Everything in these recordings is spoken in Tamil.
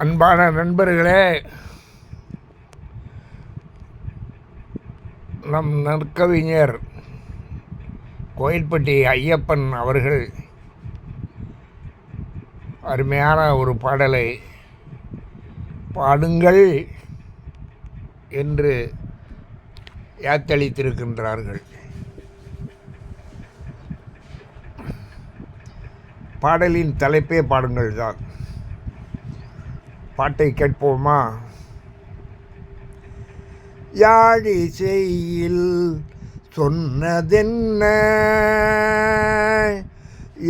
அன்பான நண்பர்களே, நம் நற்கவிஞர் கோயில்பட்டி ஐயப்பன் அவர்கள் அருமையான ஒரு பாடலை பாடுங்கள் என்று யாத்தளித்திருக்கின்றார்கள். பாடலின் தலைப்பே பாடுங்கள் தான். பாட்டை கேட்போமா? யாழிசையில் சொன்னதென்ன,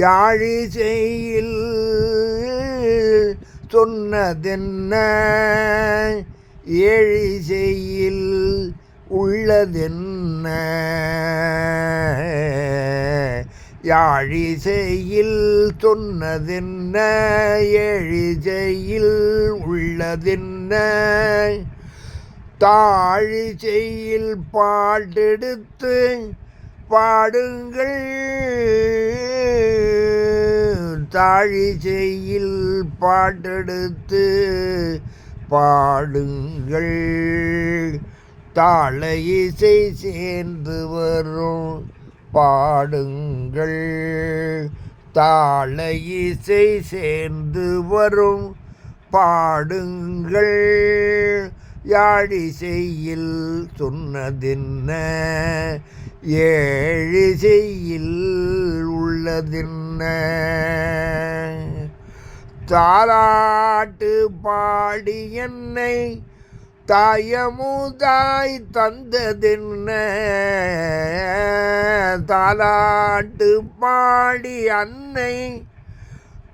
யாழிசையில் சொன்னதென்ன, ஏழிசையில் உள்ளதென்ன, யாழிசையில் சொன்னதென்ன, ஏழிசையில் உள்ளதென்ன, தாழிசையில் பாட்டெடுத்து பாடுங்கள், தாழிசையில் பாட்டெடுத்து பாடுங்கள், தாள இசை சேர்ந்து வரும் பாடுங்கள், தாள இசை சேர்ந்து வரும் பாடுங்கள், யாழிசையில் சொன்னதென்ன, ஏழிசையில் உள்ளதென்ன, தாலாட்டு பாடி என்னை தாயமுதாய் தந்ததென்ன, தாலாட்டு பாடி அன்னை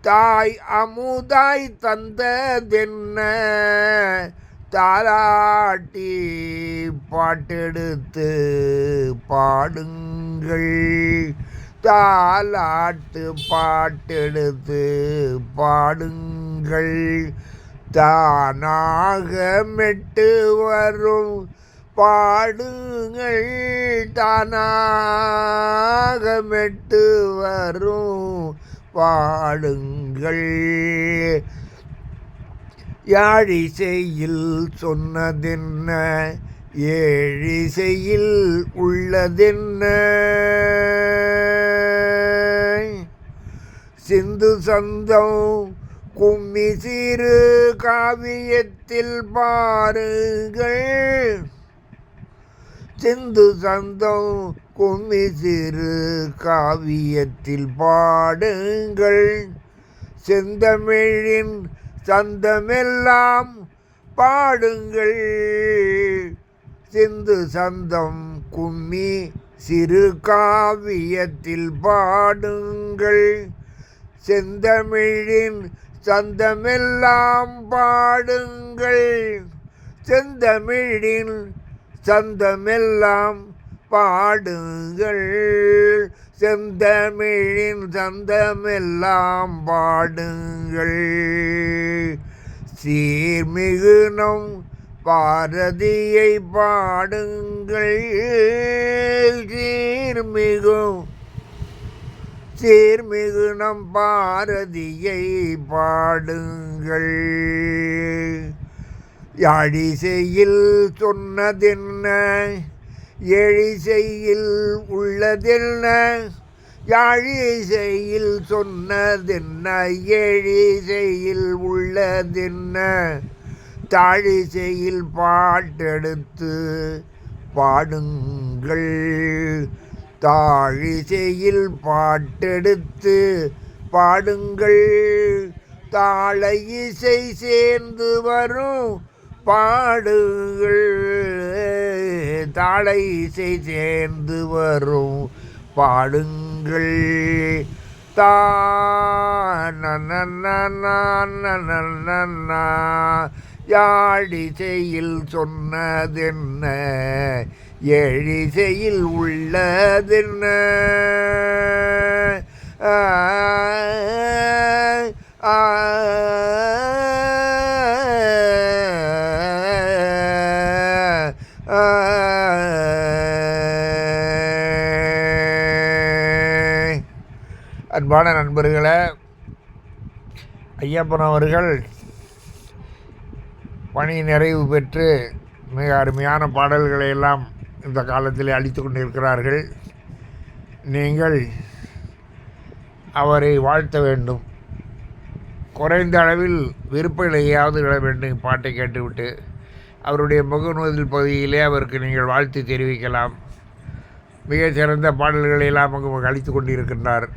தாய் அமுதாய் தந்ததென்ன, தாலாட்டி பாட்டெடுத்து பாடுங்கள், தாலாட்டு பாட்டெடுத்து பாடுங்கள், தானாக மெட்டு வரும் பாடுங்கள், தானாக மெட்டு வரும் பாடுங்கள், யாழிசையில் சொன்னதென்ன, ஏழிசையில் உள்ளதென்ன, சிந்து சந்தம் கும்மி சிறு காவியத்தில் பாருங்கள், சிந்து சந்தம் கும்மி சிறு காவியத்தில் பாடுங்கள், செந்தமிழின் சந்தமெல்லாம் பாடுங்கள், சிந்து சந்தம் கும்மி சிறு காவியத்தில் பாடுங்கள், செந்தமிழின் சந்தமெல்லாம் பாடுங்கள், செந்தமிழின் சந்தமெல்லாம் பாடுங்கள், செந்தமிழின் சந்தமெல்லாம் பாடுங்கள், சீர்மிகு நம் பாரதியை பாடுங்கள், சீர்மிகு நம் பாரதியை பாடுங்கள், யாழிசையில் சொன்னதென்ன, ஏழிசையில் உள்ளதென்ன, யாழிசையில் சொன்னதென்ன, ஏழிசையில் உள்ளதென்ன, தாழிசையில் பாட்டெடுத்து பாடுங்கள், தாழிசையில் பாட்டெடுத்து பாடுங்கள், தாள இசை சேர்ந்து வரும் பாடுங்கள், தாள இசை சேர்ந்து வரும் பாடுங்கள், யாழிசையில் சொன்னதென்ன, ஏழிசையில் உள்ளதென்ன, அன்பான நண்பர்களே, ஐயப்பன் அவர்கள் பணி நிறைவு பெற்று மிக அருமையான பாடல்களை எல்லாம் இந்த காலத்தில் அளித்து கொண்டிருக்கிறார்கள். நீங்கள் அவரை வாழ்த்த வேண்டும். குறைந்த அளவில் விருப்பங்களையாவது விட வேண்டும். பாட்டை கேட்டுவிட்டு அவருடைய முகநூல் பகுதியிலே அவருக்கு நீங்கள் வாழ்த்து தெரிவிக்கலாம். மிக சிறந்த பாடல்களை எல்லாம் அங்கு அளித்து கொண்டிருக்கின்றார்.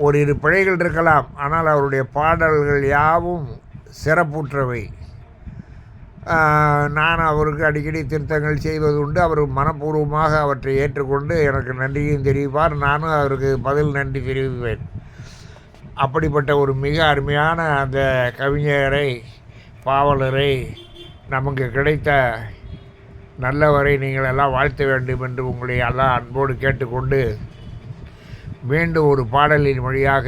ஓரிரு பிழைகள் இருக்கலாம், ஆனால் அவருடைய பாடல்கள் யாவும் சிறப்புற்றவை. நான் அவருக்கு அடிக்கடி திருத்தங்கள் செய்வது உண்டு. அவர் மனப்பூர்வமாக அவற்றை ஏற்றுக்கொண்டு எனக்கு நன்றியும் தெரிவிப்பார். நானும் அவருக்கு பதில் நன்றி தெரிவிப்பேன். அப்படிப்பட்ட ஒரு மிக அருமையான அந்த கவிஞரை, பாவலரை, நமக்கு கிடைத்த நல்லவரை நீங்கள் எல்லாம் வாழ்த்த வேண்டும் என்று உங்களை எல்லாம் அன்போடு கேட்டுக்கொண்டு மீண்டும் ஒரு பாடலின் வழியாக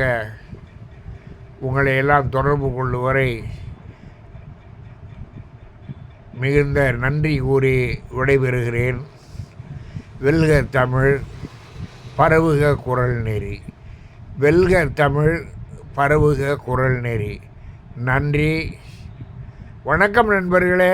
உங்களை எல்லாம் தொடர்பு கொள்ளும் வரை மிகுந்த நன்றி கூறி விடைபெறுகிறேன். வெல்க தமிழ், பரவுக குரல் நெறி. வெல்க தமிழ், பரவுக குரல் நெறி. நன்றி, வணக்கம் நண்பர்களே.